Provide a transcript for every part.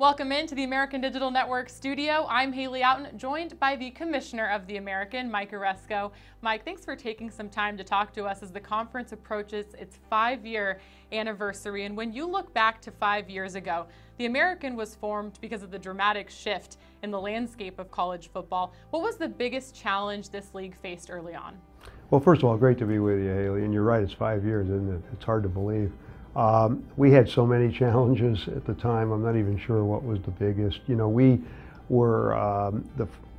Welcome into the American Digital Network studio. I'm Haley Outen, joined by the Commissioner of the American, Mike Aresco. Mike, thanks for taking some time to talk to us as the conference approaches its 5-year anniversary. And when you look back to 5 years ago, the American was formed because of the dramatic shift in the landscape of college football. What was the biggest challenge this league faced early on? Well, first of all, great to be with you, Haley. And you're right, it's 5 years, isn't it? It's hard to believe. We had so many challenges at the time. I'm not even sure what was the biggest. We were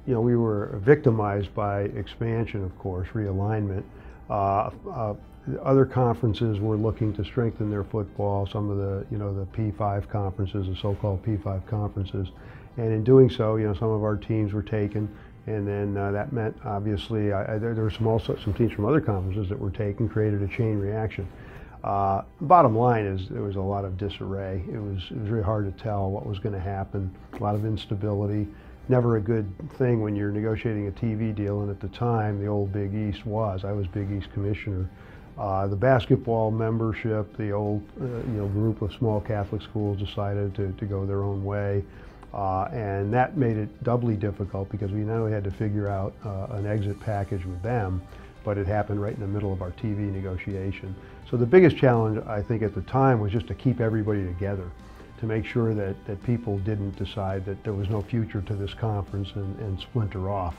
we were victimized by expansion, of course, realignment. Other conferences were looking to strengthen their football. Some of the the P5 conferences, the so-called P5 conferences, and in doing so, some of our teams were taken. And then that meant, obviously, there were some teams from other conferences that were taken, created a chain reaction. Bottom line is there was a lot of disarray. It was really hard to tell what was going to happen. A lot of instability. Never a good thing when you're negotiating a TV deal. And at the time, the old Big East I was Big East commissioner. The basketball membership, the old group of small Catholic schools decided to go their own way. And that made it doubly difficult because we not only had to figure out an exit package with them, but it happened right in the middle of our TV negotiation. So the biggest challenge, I think, at the time was just to keep everybody together, to make sure that people didn't decide that there was no future to this conference and splinter off.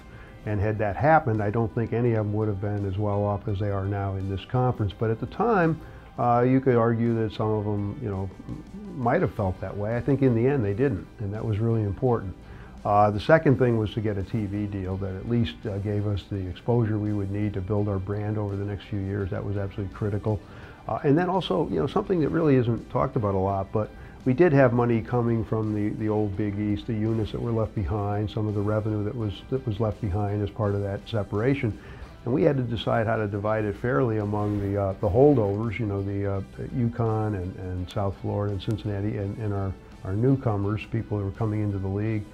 And had that happened, I don't think any of them would have been as well off as they are now in this conference. But at the time, you could argue that some of them, might have felt that way. I think in the end they didn't, and that was really important. The second thing was to get a TV deal that at least gave us the exposure we would need to build our brand over the next few years. That was absolutely critical. And then also, something that really isn't talked about a lot, but we did have money coming from the old Big East, the units that were left behind, some of the revenue that was left behind as part of that separation. And we had to decide how to divide it fairly among the holdovers, the UConn and South Florida and Cincinnati and our newcomers, people who were coming into the league.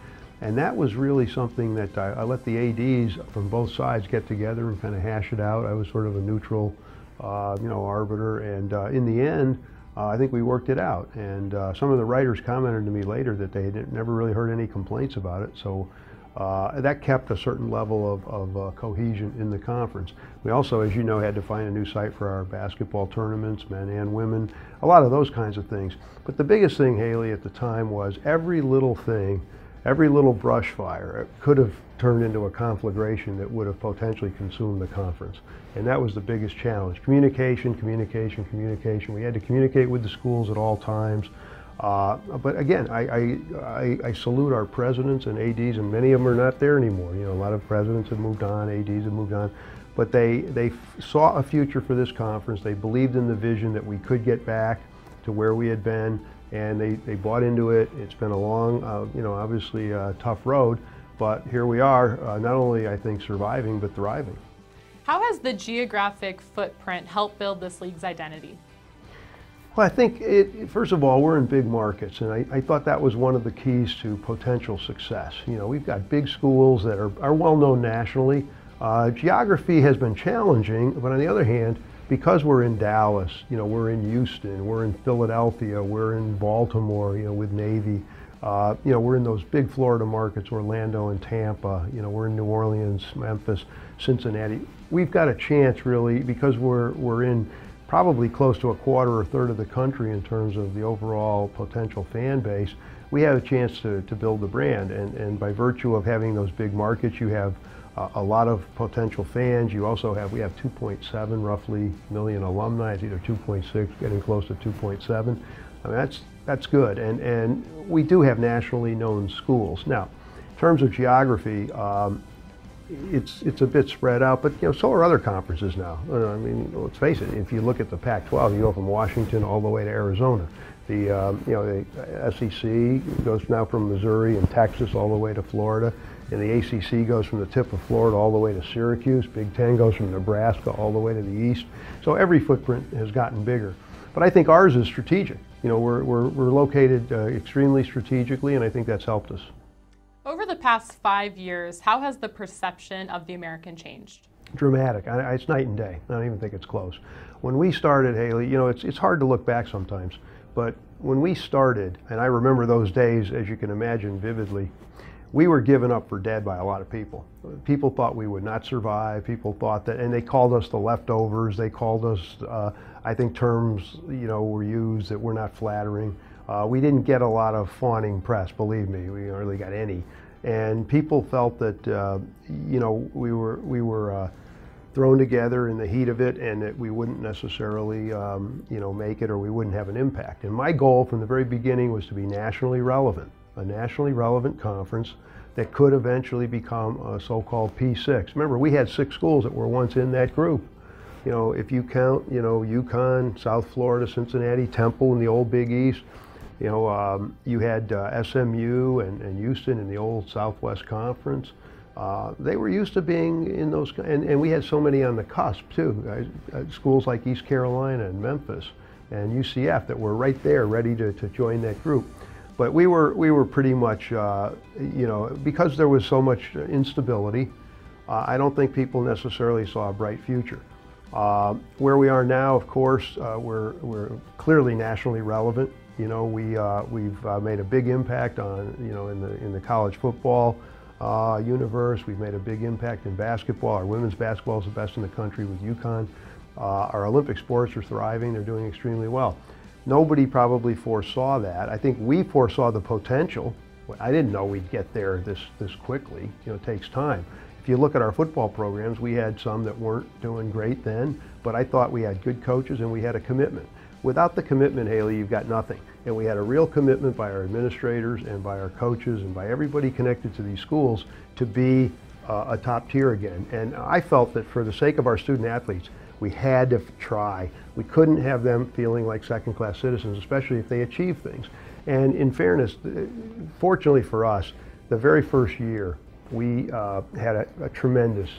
And that was really something that I let the ADs from both sides get together and kind of hash it out. I was sort of a neutral, arbiter. And in the end, I think we worked it out. And some of the writers commented to me later that they had never really heard any complaints about it. So that kept a certain level of cohesion in the conference. We also, as you know, had to find a new site for our basketball tournaments, men and women, a lot of those kinds of things. But the biggest thing, Haley, at the time was every little thing, every little brush fire could have turned into a conflagration that would have potentially consumed the conference. And that was the biggest challenge. Communication, communication, communication. We had to communicate with the schools at all times. But again, I salute our presidents and ADs, and many of them are not there anymore. A lot of presidents have moved on, ADs have moved on. But they saw a future for this conference. They believed in the vision that we could get back to where we had been. And they bought into it. It's been a long, obviously tough road, but here we are, not only, I think, surviving, but thriving. How has the geographic footprint helped build this league's identity? Well, I think, first of all, we're in big markets, and I thought that was one of the keys to potential success. We've got big schools that are well known nationally. Geography has been challenging, but on the other hand, because we're in Dallas, we're in Houston, we're in Philadelphia, we're in Baltimore, with Navy, we're in those big Florida markets, Orlando and Tampa, we're in New Orleans, Memphis, Cincinnati. We've got a chance, really, because we're in probably close to a quarter or a third of the country in terms of the overall potential fan base. We have a chance to build the brand, and by virtue of having those big markets, you have a lot of potential fans. We have 2.7 roughly million alumni. It's either 2.6, getting close to 2.7. I mean, that's good, and we do have nationally known schools. Now, in terms of geography, it's a bit spread out, but so are other conferences now. I mean, let's face it. If you look at the Pac-12, you go from Washington all the way to Arizona. The SEC goes now from Missouri and Texas all the way to Florida. And the ACC goes from the tip of Florida all the way to Syracuse. Big Ten goes from Nebraska all the way to the east. So every footprint has gotten bigger. But I think ours is strategic. We're located extremely strategically, and I think that's helped us. Over the past 5 years, how has the perception of the American changed? Dramatic. It's night and day. I don't even think it's close. When we started, Haley, it's hard to look back sometimes. But when we started, and I remember those days, as you can imagine vividly, we were given up for dead by a lot of people. People thought we would not survive. People thought that, and they called us the leftovers. They called us, I think terms, were used that were not flattering. We didn't get a lot of fawning press, believe me. We hardly got any. And people felt that, we were thrown together in the heat of it, and that we wouldn't necessarily, make it, or we wouldn't have an impact. And my goal from the very beginning was to be nationally relevant, a nationally relevant conference that could eventually become a so-called P6. Remember, we had 6 schools that were once in that group. If you count, UConn, South Florida, Cincinnati, Temple in the old Big East, you had SMU and Houston in the old Southwest Conference. They were used to being in those, and we had so many on the cusp too. Schools like East Carolina and Memphis and UCF that were right there ready to join that group. But we were pretty much, because there was so much instability, I don't think people necessarily saw a bright future. Where we are now, of course, we're clearly nationally relevant. We've made a big impact on, in the college football universe. We've made a big impact in basketball. Our women's basketball is the best in the country with UConn. Our Olympic sports are thriving. They're doing extremely well. Nobody probably foresaw that. I think we foresaw the potential. I didn't know we'd get there this quickly. It takes time. If you look at our football programs, we had some that weren't doing great then, but I thought we had good coaches and we had a commitment. Without the commitment, Haley, you've got nothing. And we had a real commitment by our administrators and by our coaches and by everybody connected to these schools to be a top tier again. And I felt that for the sake of our student athletes, we had to try. We couldn't have them feeling like second-class citizens, especially if they achieve things. And in fairness, fortunately for us, the very first year, we had a tremendous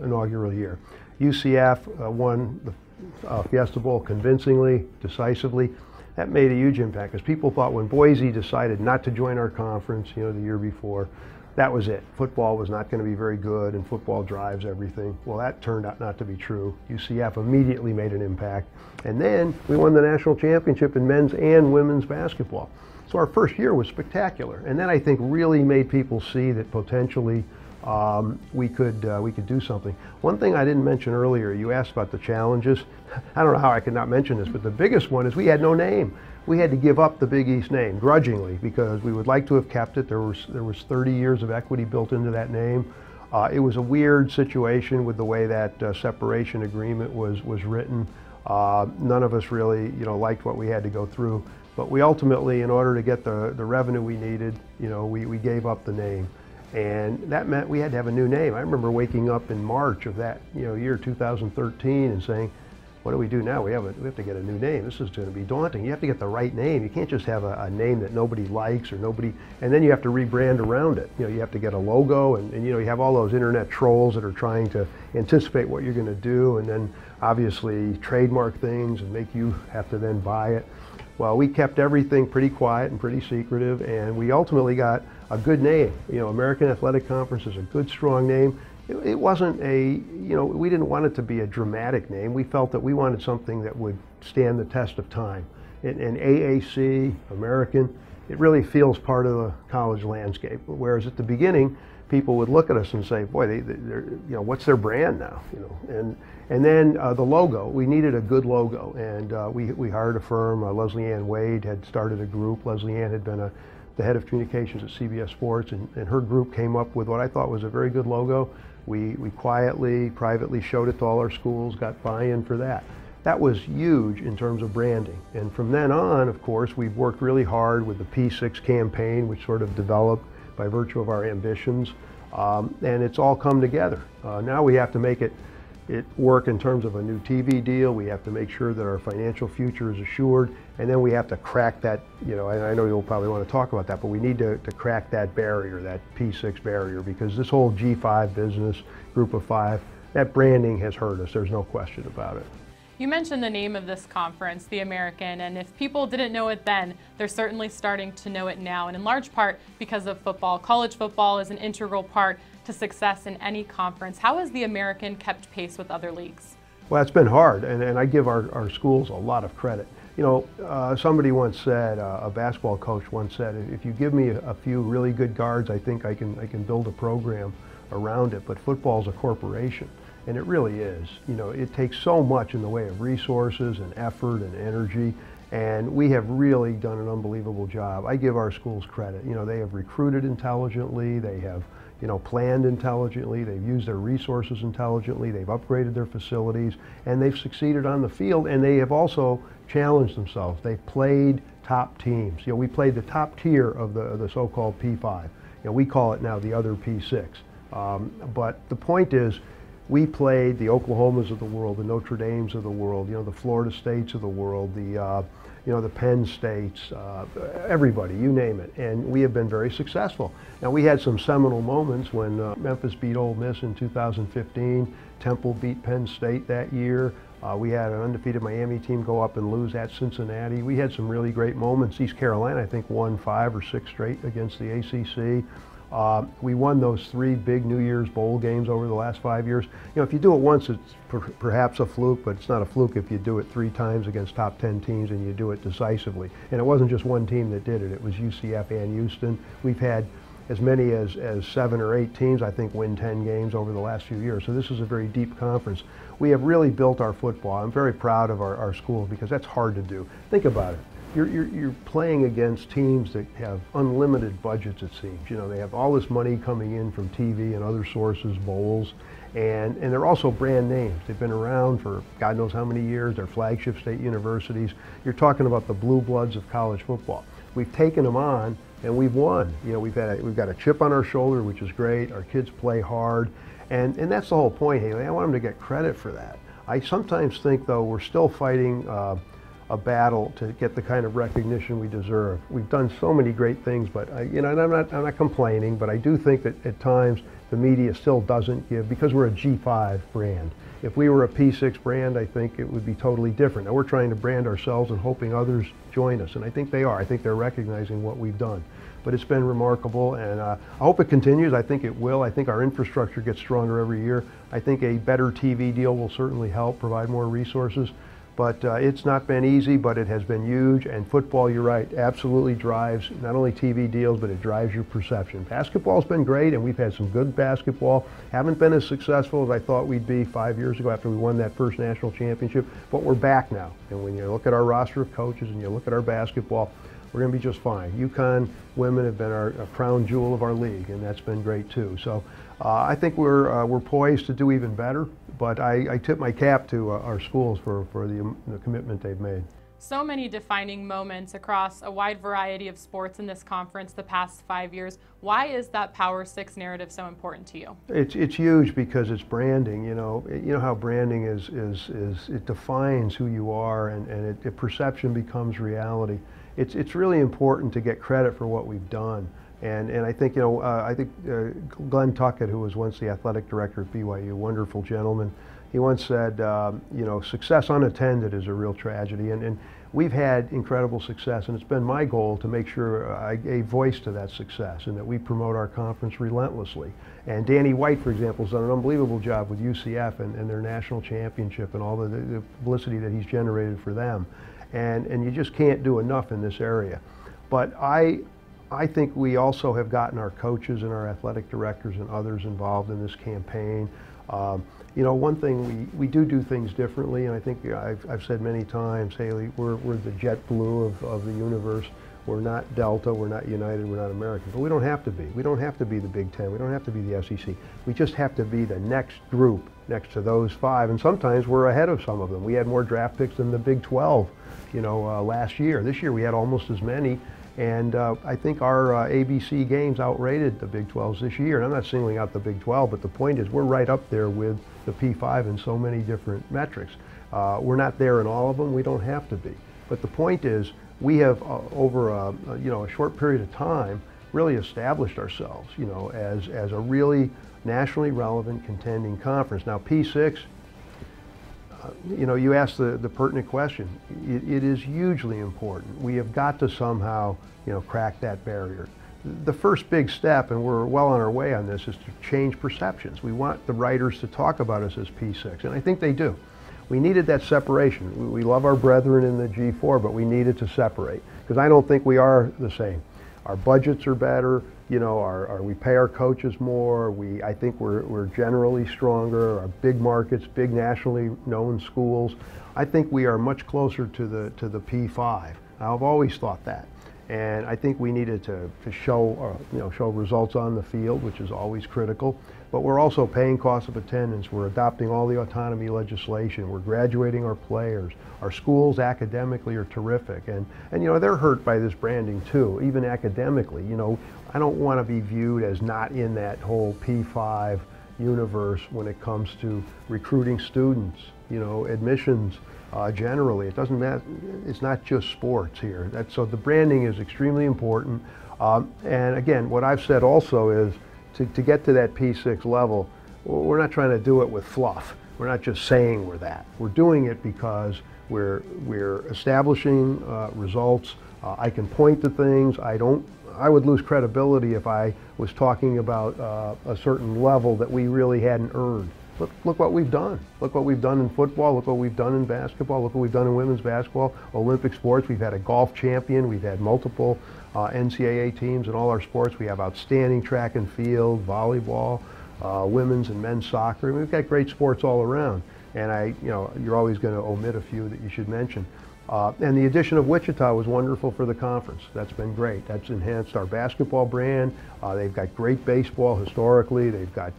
inaugural year. UCF won the Fiesta Bowl convincingly, decisively. That made a huge impact because people thought when Boise decided not to join our conference, the year before, that was it. Football was not going to be very good, and football drives everything. Well, that turned out not to be true. UCF immediately made an impact. And then we won the national championship in men's and women's basketball. So our first year was spectacular. And that, I think, really made people see that potentially we could do something. One thing I didn't mention earlier, you asked about the challenges. I don't know how I could not mention this, but the biggest one is we had no name. We had to give up the Big East name grudgingly because we would like to have kept it. There was 30 years of equity built into that name. It was a weird situation with the way that separation agreement was written. None of us really liked what we had to go through. But we ultimately, in order to get the revenue we needed, we gave up the name. And that meant we had to have a new name. I remember waking up in March of that year 2013 and saying, what do we do now? We have to get a new name. This is going to be daunting. You have to get the right name. You can't just have a name that nobody likes or nobody, and then you have to rebrand around it. You have to get a logo, and you have all those internet trolls that are trying to anticipate what you're going to do, and then obviously trademark things and make you have to then buy it. Well, we kept everything pretty quiet and pretty secretive, and we ultimately got a good name. American Athletic Conference is a good, strong name. It wasn't we didn't want it to be a dramatic name. We felt that we wanted something that would stand the test of time. And AAC, American, it really feels part of the college landscape. Whereas at the beginning, people would look at us and say, boy, what's their brand now? And then the logo, we needed a good logo. And we hired a firm. Leslie Ann Wade had started a group. Leslie Ann had been the head of communications at CBS Sports, and her group came up with what I thought was a very good logo. We quietly, privately showed it to all our schools, got buy-in for that. That was huge in terms of branding. And from then on, of course, we've worked really hard with the P6 campaign, which sort of developed by virtue of our ambitions. And it's all come together. Now we have to make it work in terms of a new TV deal. We have to make sure that our financial future is assured, and then we have to crack that, and I know you'll probably want to talk about that, but we need to crack that barrier, that P6 barrier, because this whole G5 business, group of five, that branding has hurt us. There's no question about it. You mentioned the name of this conference, the American, and if people didn't know it then, they're certainly starting to know it now, and in large part because of football. College football is an integral part to success in any conference. How has the American kept pace with other leagues? Well, it's been hard, and I give our schools a lot of credit. Somebody once said, a basketball coach once said, if you give me a few really good guards, I think I can build a program around it. But football's a corporation, and it really is. It takes so much in the way of resources and effort and energy, and we have really done an unbelievable job. I give our schools credit. They have recruited intelligently, they have planned intelligently, they've used their resources intelligently, they've upgraded their facilities, and they've succeeded on the field, and they have also challenged themselves. They've played top teams. We played the top tier of the so-called P5. We call it now the other P6. But the point is, we played the Oklahomas of the world, the Notre Dames of the world, the Florida States of the world, the Penn States, everybody, you name it, and we have been very successful. Now, we had some seminal moments when Memphis beat Ole Miss in 2015, Temple beat Penn State that year. We had an undefeated Miami team go up and lose at Cincinnati. We had some really great moments. East Carolina, I think, won 5 or 6 straight against the ACC. We won those 3 big New Year's Bowl games over the last 5 years. If you do it once, it's perhaps a fluke, but it's not a fluke if you do it 3 times against top 10 teams and you do it decisively. And it wasn't just one team that did it. It was UCF and Houston. We've had as many as 7 or 8 teams, I think, win 10 games over the last few years. So this is a very deep conference. We have really built our football. I'm very proud of our schools because that's hard to do. Think about it. You're playing against teams that have unlimited budgets, it seems. They have all this money coming in from TV and other sources, bowls, and they're also brand names. They've been around for God knows how many years. They're flagship state universities. You're talking about the blue bloods of college football. We've taken them on and we've won. We've got a chip on our shoulder, which is great. Our kids play hard, and that's the whole point, Haley. I want them to get credit for that. I sometimes think, though, we're still fighting a battle to get the kind of recognition we deserve. We've done so many great things, but and I'm not complaining, but I do think that at times the media still doesn't give, because we're a G5 brand. If we were a P6 brand, I think it would be totally different. Now we're trying to brand ourselves and hoping others join us, and I think they are. I think they're recognizing what we've done. But it's been remarkable, and I hope it continues. I think it will. I think our infrastructure gets stronger every year. I think a better TV deal will certainly help provide more resources. But it's not been easy, but it has been huge. And football, you're right, absolutely drives not only TV deals, but it drives your perception. Basketball's been great, and we've had some good basketball. Haven't been as successful as I thought we'd be 5 years ago after we won that first national championship, but we're back now. And when you look at our roster of coaches and you look at our basketball, we're going to be just fine. UConn women have been a crown jewel of our league, and that's been great too. So I think we're poised to do even better, but I tip my cap to our schools for the commitment they've made. So many defining moments across a wide variety of sports in this conference the past 5 years. Why is that Power 6 narrative so important to you? It's huge because it's branding. You know how branding is it defines who you are, and perception becomes reality. It's really important to get credit for what we've done. And I think, Glenn Tuckett, who was once the athletic director at BYU, wonderful gentleman, he once said, success unattended is a real tragedy. And we've had incredible success, and it's been my goal to make sure I gave voice to that success and that we promote our conference relentlessly. And Danny White, for example, has done an unbelievable job with UCF and their national championship and all the publicity that he's generated for them. And you just can't do enough in this area. But I think we also have gotten our coaches and our athletic directors and others involved in this campaign. One thing, we do things differently, and I think I've said many times, Haley, we're the JetBlue of the universe. We're not Delta, we're not United, we're not American, but we don't have to be. We don't have to be the Big Ten, we don't have to be the SEC. We just have to be the next group next to those 5, and sometimes we're ahead of some of them. We had more draft picks than the Big 12, last year. This year we had almost as many. And I think our ABC games outrated the Big 12s this year. And I'm not singling out the Big 12, but the point is we're right up there with the P5 in so many different metrics. We're not there in all of them. We don't have to be. But the point is we have, over a short period of time, really established ourselves, as a really nationally relevant contending conference. Now, P6, you asked the pertinent question. It is hugely important. We have got to somehow, crack that barrier. The first big step, and we're well on our way on this, is to change perceptions. We want the writers to talk about us as P6, and I think they do. we needed that separation. We love our brethren in the G4, but we needed to separate because I don't think we are the same. Our budgets are better. You know, we pay our coaches more. I think we're generally stronger. Our big markets, big nationally known schools. I think we are much closer to the P5. I've always thought that, and I think we needed to show show results on the field, which is always critical. But we're also paying cost of attendance. We're adopting all the autonomy legislation. We're graduating our players. Our schools academically are terrific, and you know, they're hurt by this branding too, even academically. You know, I don't want to be viewed as not in that whole P5 universe when it comes to recruiting students, you know, admissions generally. It doesn't matter, it's not just sports here. So the branding is extremely important. And again, what I've said also is to get to that P6 level, we're not trying to do it with fluff. We're not just saying we're that. We're doing it because we're establishing results. I can point to things. I would lose credibility if I was talking about a certain level that we really hadn't earned. Look what we've done. Look what we've done in football. Look what we've done in basketball. Look what we've done in women's basketball, Olympic sports. We've had a golf champion. We've had multiple NCAA teams in all our sports. We have outstanding track and field, volleyball, women's and men's soccer. I mean, we've got great sports all around. And you're always going to omit a few that you should mention. And the addition of Wichita was wonderful for the conference. That's been great. That's enhanced our basketball brand. They've got great baseball historically. They've got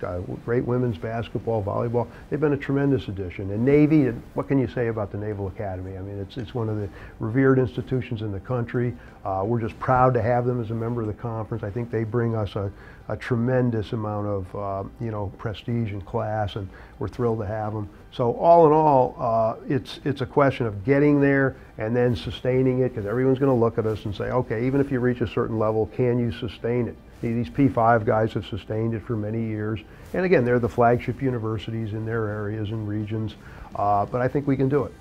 great women's basketball, volleyball. They've been a tremendous addition. And Navy, what can you say about the Naval Academy? I mean, it's one of the revered institutions in the country. We're just proud to have them as a member of the conference. I think they bring us a tremendous amount of prestige and class, and we're thrilled to have them. So all in all, it's a question of getting there and then sustaining it, because everyone's going to look at us and say, okay, even if you reach a certain level, can you sustain it? These P5 guys have sustained it for many years, and again, they're the flagship universities in their areas and regions, but I think we can do it.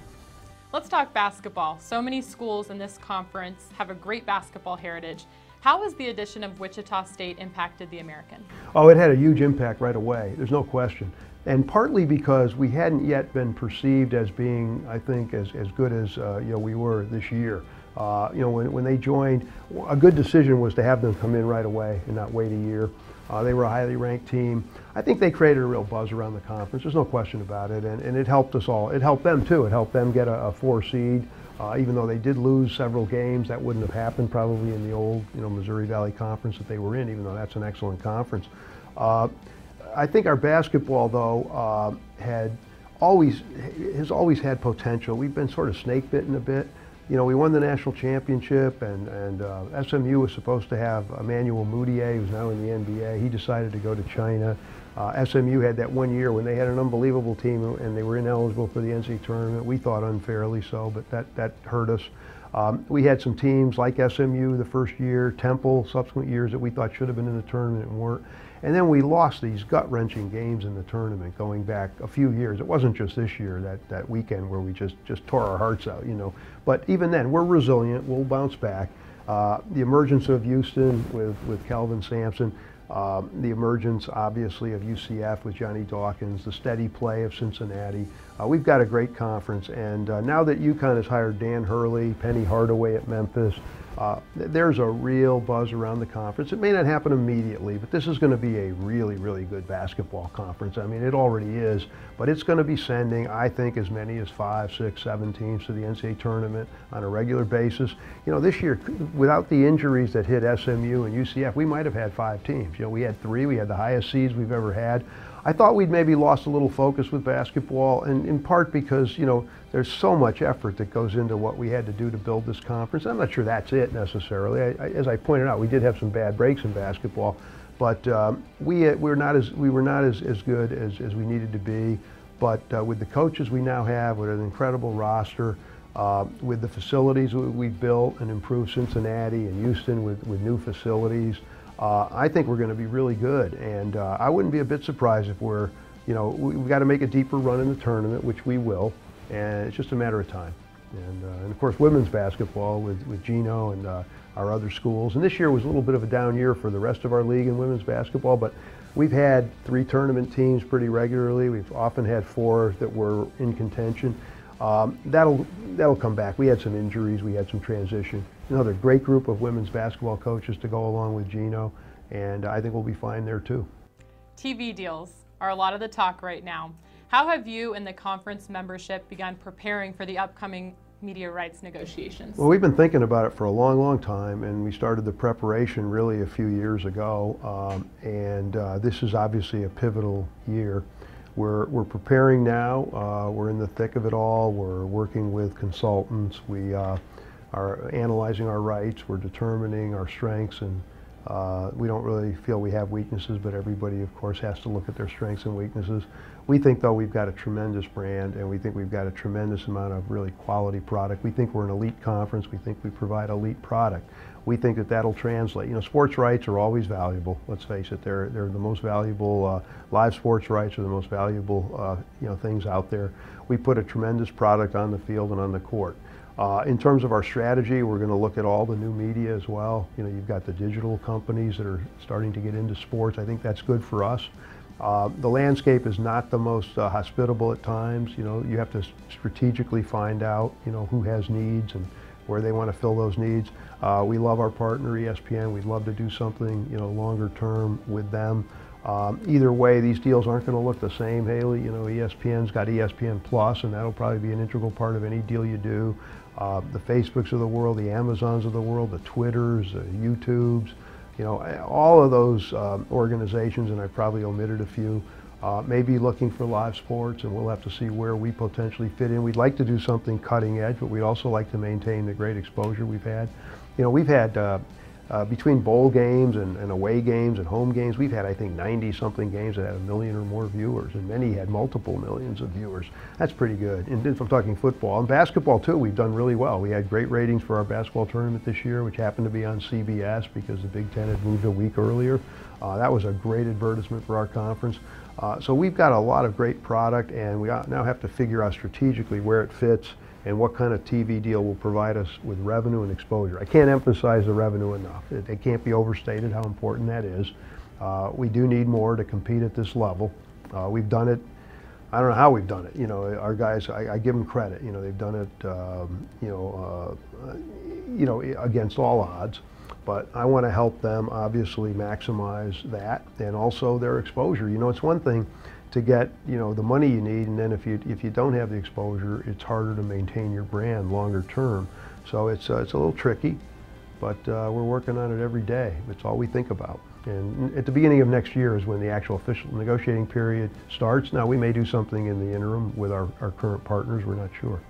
Let's talk basketball. So many schools in this conference have a great basketball heritage. How has the addition of Wichita State impacted the American? Oh, it had a huge impact right away. There's no question. And partly because we hadn't yet been perceived as being, I think, as good as we were this year. When they joined, a good decision was to have them come in right away and not wait a year. They were a highly ranked team. I think they created a real buzz around the conference. There's no question about it. And it helped us all. It helped them too. It helped them get a 4 seed. Even though they did lose several games, that wouldn't have happened probably in the old Missouri Valley Conference that they were in, even though that's an excellent conference. I think our basketball, though, has always had potential. We've been sort of snake bitten a bit. You know, we won the national championship, and SMU was supposed to have Emmanuel Mudiay, who's now in the NBA. He decided to go to China. SMU had that 1 year when they had an unbelievable team and they were ineligible for the NCAA tournament. We thought unfairly so, but that hurt us. We had some teams like SMU the first year, Temple subsequent years that we thought should have been in the tournament and weren't. And then we lost these gut-wrenching games in the tournament going back a few years. It wasn't just this year, that weekend where we just tore our hearts out, But even then, we're resilient. We'll bounce back. The emergence of Houston with Kelvin Sampson, the emergence, obviously, of UCF with Johnny Dawkins, the steady play of Cincinnati. We've got a great conference, and now that UConn has hired Dan Hurley, Penny Hardaway at Memphis, there's a real buzz around the conference. It may not happen immediately, but this is going to be a really, really good basketball conference. I mean, it already is, but it's going to be sending, I think, as many as 5, 6, 7 teams to the NCAA tournament on a regular basis. This year, without the injuries that hit SMU and UCF, we might have had 5 teams. We had 3. We had the highest seeds we've ever had. I thought we'd maybe lost a little focus with basketball, and in part because, there's so much effort that goes into what we had to do to build this conference. I'm not sure that's it necessarily. As I pointed out, we did have some bad breaks in basketball, but we were not as good as we needed to be. But with the coaches we now have, with an incredible roster, with the facilities we've built and improved Cincinnati and Houston with new facilities, I think we're going to be really good. And I wouldn't be a bit surprised if we've got to make a deeper run in the tournament, which we will. And it's just a matter of time. And of course, women's basketball with Gino and our other schools. And this year was a little bit of a down year for the rest of our league in women's basketball, but We've had 3 tournament teams pretty regularly. We've often had 4 that were in contention. That'll come back. We had some injuries, we had some transition. Another great group of women's basketball coaches to go along with Gino, and I think we'll be fine there too. TV deals are a lot of the talk right now. How have you and the conference membership begun preparing for the upcoming media rights negotiations? Well, we've been thinking about it for a long, long time, and we started the preparation really a few years ago, this is obviously a pivotal year. We're preparing now. We're in the thick of it all. We're working with consultants. We are analyzing our rights. We're determining our strengths, and we don't really feel we have weaknesses, but everybody, of course, has to look at their strengths and weaknesses. We think, though, we've got a tremendous brand, and we think we've got a tremendous amount of really quality product. We think we're an elite conference. We think we provide elite product. We think that that'll translate. You know, sports rights are always valuable. Let's face it, they're the most valuable. Live sports rights are the most valuable things out there. We put a tremendous product on the field and on the court. In terms of our strategy, we're going to look at all the new media as well. You know, you've got the digital companies that are starting to get into sports. I think that's good for us. The landscape is not the most hospitable at times. You know, you have to strategically find out, you know, who has needs and where they want to fill those needs. We love our partner, ESPN. We'd love to do something, you know, longer term with them. Either way, these deals aren't going to look the same, Haley. You know, ESPN's got ESPN Plus, and that'll probably be an integral part of any deal you do. The Facebooks of the world, the Amazons of the world, the Twitters, the YouTubes, you know, all of those organizations, and I probably omitted a few, may be looking for live sports, and we'll have to see where we potentially fit in. We'd like to do something cutting edge, but we'd also like to maintain the great exposure we've had. You know, we've had between bowl games and away games and home games, we've had, I think, 90-something games that had 1 million or more viewers, and many had multiple millions of viewers. That's pretty good. And if I'm talking football and basketball too, we've done really well. We had great ratings for our basketball tournament this year, which happened to be on CBS because the Big Ten had moved a week earlier. That was a great advertisement for our conference. So we've got a lot of great product, and we now have to figure out strategically where it fits and what kind of TV deal will provide us with revenue and exposure. I can't emphasize the revenue enough. It can't be overstated how important that is. We do need more to compete at this level. We've done it. I don't know how we've done it. You know, our guys, I give them credit. You know, they've done it, against all odds. But I want to help them obviously maximize that and also their exposure. You know, it's one thing to get, you know, the money you need, and then if you don't have the exposure, it's harder to maintain your brand longer term. So it's a little tricky, but we're working on it every day. It's all we think about. And at the beginning of next year is when the actual official negotiating period starts. Now, we may do something in the interim with our current partners. We're not sure.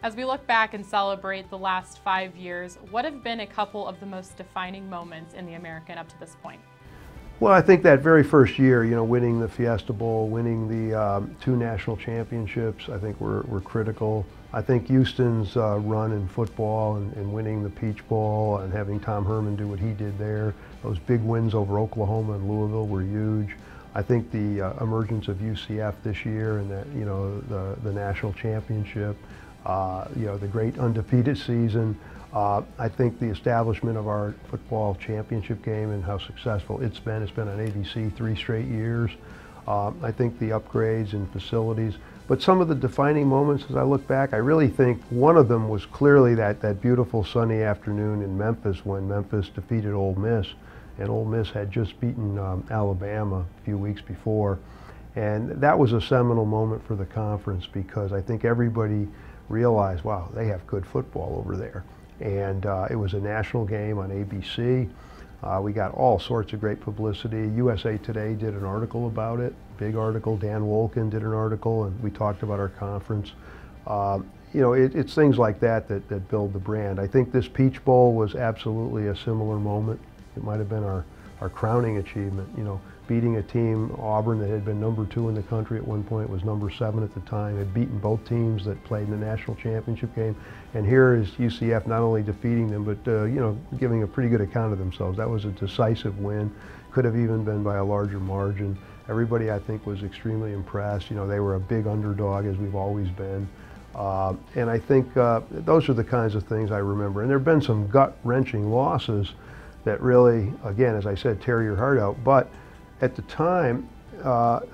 As we look back and celebrate the last 5 years, what have been a couple of the most defining moments in the American up to this point? Well, I think that very first year, you know, winning the Fiesta Bowl, winning the 2 national championships, I think were critical. I think Houston's run in football and winning the Peach Bowl and having Tom Herman do what he did there, those big wins over Oklahoma and Louisville were huge. I think the emergence of UCF this year and that, you know, the national championship, you know, the great undefeated season. I think the establishment of our football championship game and how successful it's been on ABC 3 straight years. I think the upgrades in facilities. But some of the defining moments as I look back, I really think one of them was clearly that beautiful sunny afternoon in Memphis when Memphis defeated Ole Miss. And Ole Miss had just beaten Alabama a few weeks before. And that was a seminal moment for the conference because I think everybody realized, wow, they have good football over there. And it was a national game on ABC. We got all sorts of great publicity. USA Today did an article about it, big article. Dan Wolkin did an article, and we talked about our conference. You know, it's things like that build the brand. I think this Peach Bowl was absolutely a similar moment. It might have been our crowning achievement, you know, beating a team, Auburn, that had been number 2 in the country at one point, was number 7 at the time, had beaten both teams that played in the national championship game. And here is UCF not only defeating them, but, you know, giving a pretty good account of themselves. That was a decisive win, could have even been by a larger margin. Everybody, I think, was extremely impressed. You know, they were a big underdog, as we've always been. And I think those are the kinds of things I remember. And there have been some gut-wrenching losses that really, again, as I said, tear your heart out. But at the time,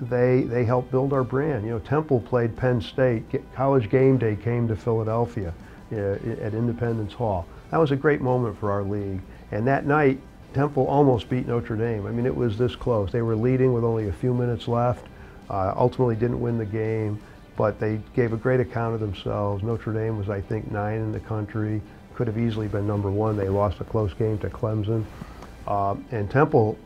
they helped build our brand. You know, Temple played Penn State. College Game Day came to Philadelphia at Independence Hall. That was a great moment for our league. And that night, Temple almost beat Notre Dame. I mean, it was this close. They were leading with only a few minutes left. Ultimately didn't win the game, but they gave a great account of themselves. Notre Dame was, I think, 9 in the country. Could have easily been number 1. They lost a close game to Clemson. And Temple,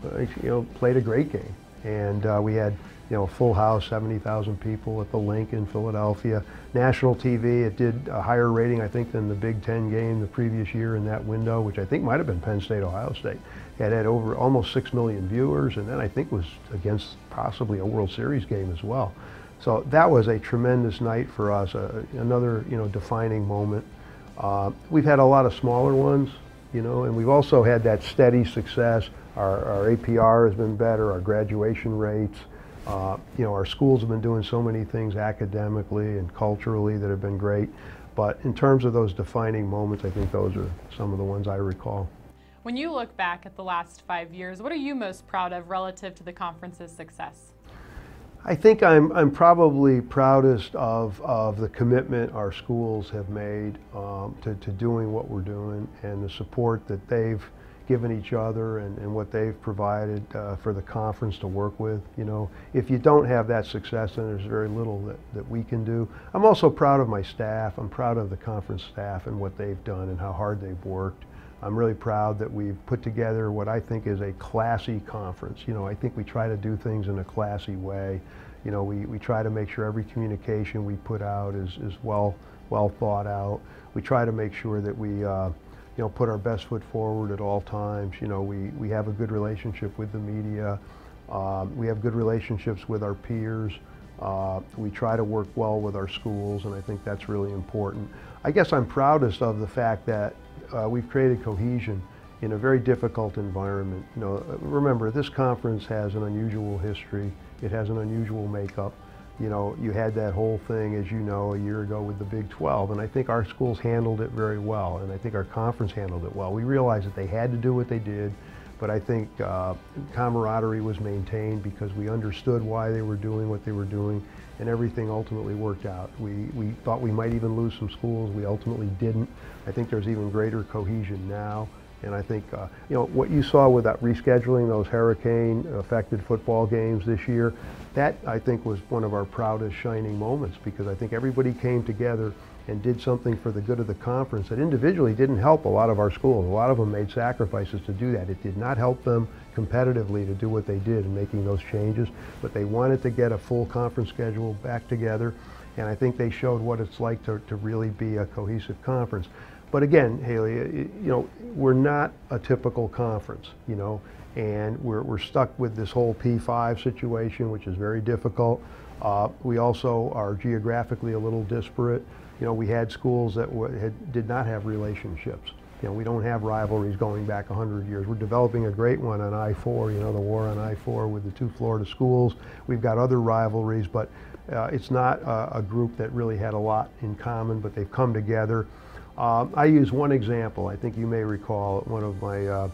played a great game. And we had, a full house, 70,000 people at the Link in Philadelphia. National TV, it did a higher rating, I think, than the Big Ten game the previous year in that window, which I think might have been Penn State, Ohio State. It had over almost 6 million viewers, and then I think was against possibly a World Series game as well. So that was a tremendous night for us, another, defining moment. We've had a lot of smaller ones, and we've also had that steady success. Our APR has been better, our graduation rates. Our schools have been doing so many things academically and culturally that have been great. But in terms of those defining moments, I think those are some of the ones I recall. When you look back at the last 5 years, what are you most proud of relative to the conference's success? I think I'm probably proudest of the commitment our schools have made to doing what we're doing, and the support that they've given each other and what they've provided for the conference to work with. If you don't have that success, then there's very little that we can do. I'm also proud of my staff. I'm proud of the conference staff and what they've done and how hard they've worked. I'm really proud that we've put together what I think is a classy conference. I think we try to do things in a classy way. We try to make sure every communication we put out is well thought out. We try to make sure that we put our best foot forward at all times. We have a good relationship with the media. We have good relationships with our peers. We try to work well with our schools, and I think that's really important. I guess I'm proudest of the fact that we've created cohesion in a very difficult environment. Remember, this conference has an unusual history. It has an unusual makeup. You had that whole thing, as you know, a year ago with the Big 12, and I think our schools handled it very well, and I think our conference handled it well. We realized that they had to do what they did, but I think camaraderie was maintained because we understood why they were doing what they were doing, and everything ultimately worked out. We thought we might even lose some schools. We ultimately didn't. I think there's even greater cohesion now. And I think, what you saw with that rescheduling those hurricane-affected football games this year, that I think was one of our proudest shining moments, because I think everybody came together and did something for the good of the conference that individually didn't help a lot of our schools. A lot of them made sacrifices to do that. It did not help them competitively to do what they did in making those changes, but they wanted to get a full conference schedule back together, and I think they showed what it's like to really be a cohesive conference. But again, Haley, we're not a typical conference, and we're stuck with this whole P5 situation, which is very difficult. We also are geographically a little disparate. We had schools that did not have relationships. We don't have rivalries going back 100 years. We're developing a great one on I-4, the war on I-4 with the 2 Florida schools. We've got other rivalries, but it's not a group that really had a lot in common, but they've come together. I use one example. I think you may recall one of my,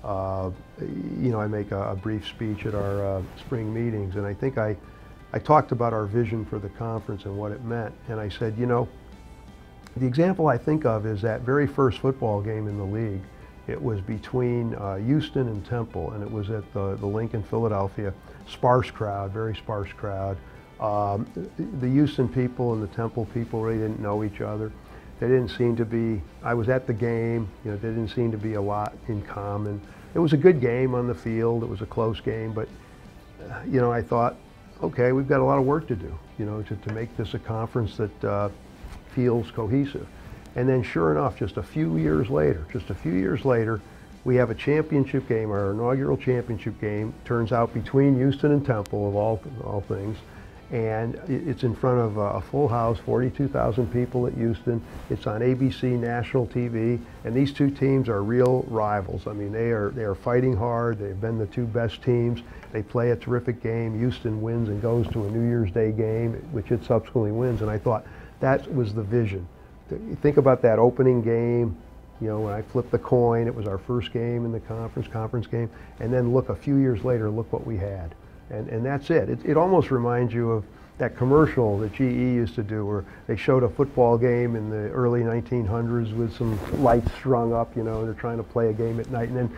I make a brief speech at our spring meetings, and I think I talked about our vision for the conference and what it meant. And I said, the example I think of is that very first football game in the league. It was between Houston and Temple, and it was at the Link in Philadelphia. Sparse crowd, very sparse crowd. The Houston people and the Temple people really didn't know each other. There didn't seem to be, I was at the game, there didn't seem to be a lot in common. It was a good game on the field, it was a close game, but I thought, okay, we've got a lot of work to do, to make this a conference that feels cohesive. And then sure enough, just a few years later, we have a championship game, our inaugural championship game, turns out between Houston and Temple, of all things. And it's in front of a full house, 42,000 people at Houston. It's on ABC national TV, and these two teams are real rivals. I mean, they are fighting hard. They've been the 2 best teams. They play a terrific game. Houston wins and goes to a New Year's Day game, which it subsequently wins. And I thought that was the vision. Think about that opening game, You know, when I flipped the coin, it was our first game in the conference game, and then look a few years later, look what we had. And that's it. It almost reminds you of that commercial that GE used to do where they showed a football game in the early 1900s with some lights strung up, you know, and they're trying to play a game at night, and then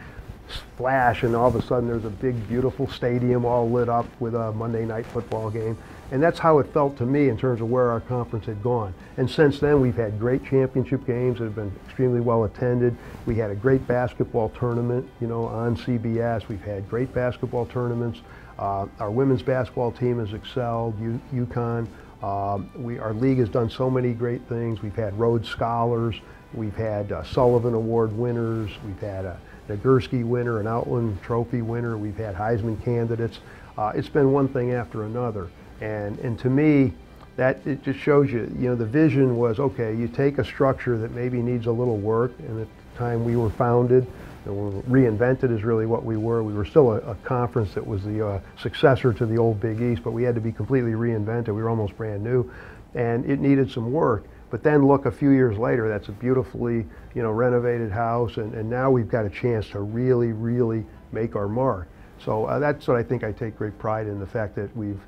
flash, and all of a sudden there's a big, beautiful stadium all lit up with a Monday night football game. And that's how it felt to me in terms of where our conference had gone. And since then, we've had great championship games that have been extremely well attended. We had a great basketball tournament, you know, on CBS. We've had great basketball tournaments. Our women's basketball team has excelled, UConn. Our league has done so many great things. We've had Rhodes Scholars. We've had Sullivan Award winners. We've had a Nagurski winner, an Outland Trophy winner. We've had Heisman candidates. It's been one thing after another. And to me, that it just shows you, you know, the vision was, okay, you take a structure that maybe needs a little work, and at the time we were founded, and reinvented is really what we were. We were still a conference that was the successor to the old Big East, but we had to be completely reinvented. We were almost brand new, and it needed some work. But then look, a few years later, that's a beautifully, you know, renovated house, and now we've got a chance to really, really make our mark. So that's what I think I take great pride in, the fact that we've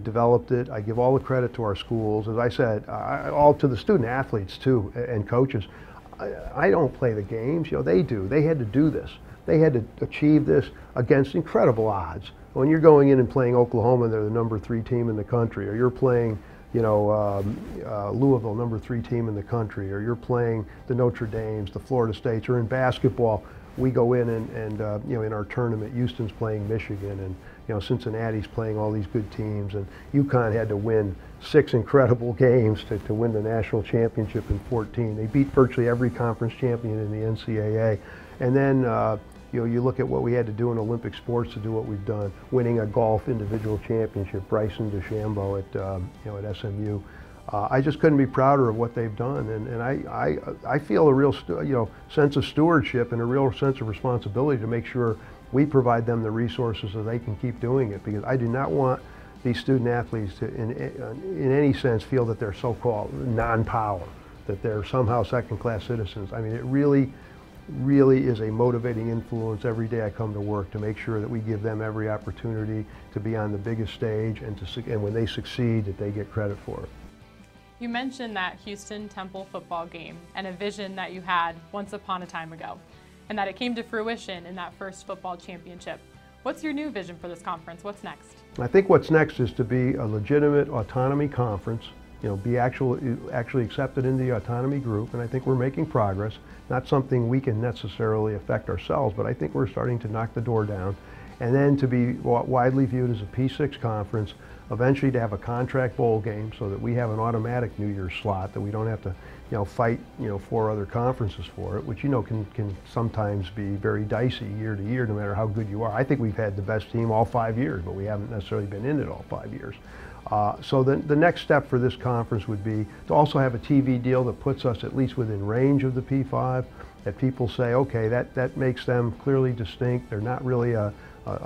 developed it. I give all the credit to our schools. As I said, all to the student athletes too, and coaches. I don't play the games, you know, they do. They had to do this. They had to achieve this against incredible odds. When you're going in and playing Oklahoma, they're the #3 team in the country, or you're playing, you know, Louisville, #3 team in the country, or you're playing the Notre Dames, the Florida States, or in basketball, we go in and you know, in our tournament, Houston's playing Michigan, and you know, Cincinnati's playing all these good teams, and UConn had to win 6 incredible games to win the national championship in 14. They beat virtually every conference champion in the NCAA. And then you know, you look at what we had to do in Olympic sports to do what we've done, winning a golf individual championship, Bryson DeChambeau at you know, at SMU. I just couldn't be prouder of what they've done, and I feel a real you know, sense of stewardship and a real sense of responsibility to make sure we provide them the resources so they can keep doing it, because I do not want these student athletes to in any sense feel that they're so-called non-power, that they're somehow second-class citizens. I mean, it really is a motivating influence every day I come to work to make sure that we give them every opportunity to be on the biggest stage, and when they succeed, that they get credit for it. You mentioned that Houston-Temple football game and a vision that you had once upon a time ago, and that it came to fruition in that first football championship. What's your new vision for this conference? What's next? I think what's next is to be a legitimate autonomy conference, you know, be actually accepted in the autonomy group, and I think we're making progress. Not something we can necessarily affect ourselves, but I think we're starting to knock the door down. And then to be widely viewed as a P6 conference, eventually to have a contract bowl game so that we have an automatic New Year's slot, that we don't have to, you know, fight, you know, 4 other conferences for it, which, you know, can sometimes be very dicey year to year, no matter how good you are. I think we've had the best team all 5 years, but we haven't necessarily been in it all 5 years. So the next step for this conference would be to also have a TV deal that puts us at least within range of the P5, that people say, okay, that makes them clearly distinct. They're not really a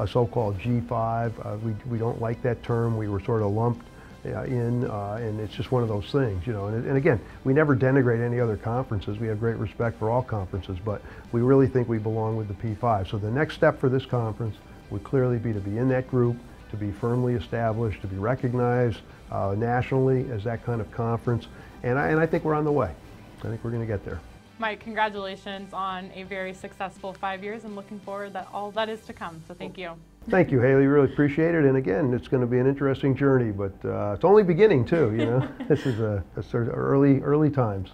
so-called G5. We don't like that term. We were sort of lumped in, and it's just one of those things, you know. And again, we never denigrate any other conferences. We have great respect for all conferences, but we really think we belong with the P5. So the next step for this conference would clearly be to be in that group, to be firmly established, to be recognized nationally as that kind of conference. And I think we're on the way. I think we're going to get there. Mike, congratulations on a very successful 5 years, and looking forward to all that is to come. So thank you. Thank you, Haley. Really appreciate it. And again, it's going to be an interesting journey, but it's only beginning too. You know, this is a sort of early times.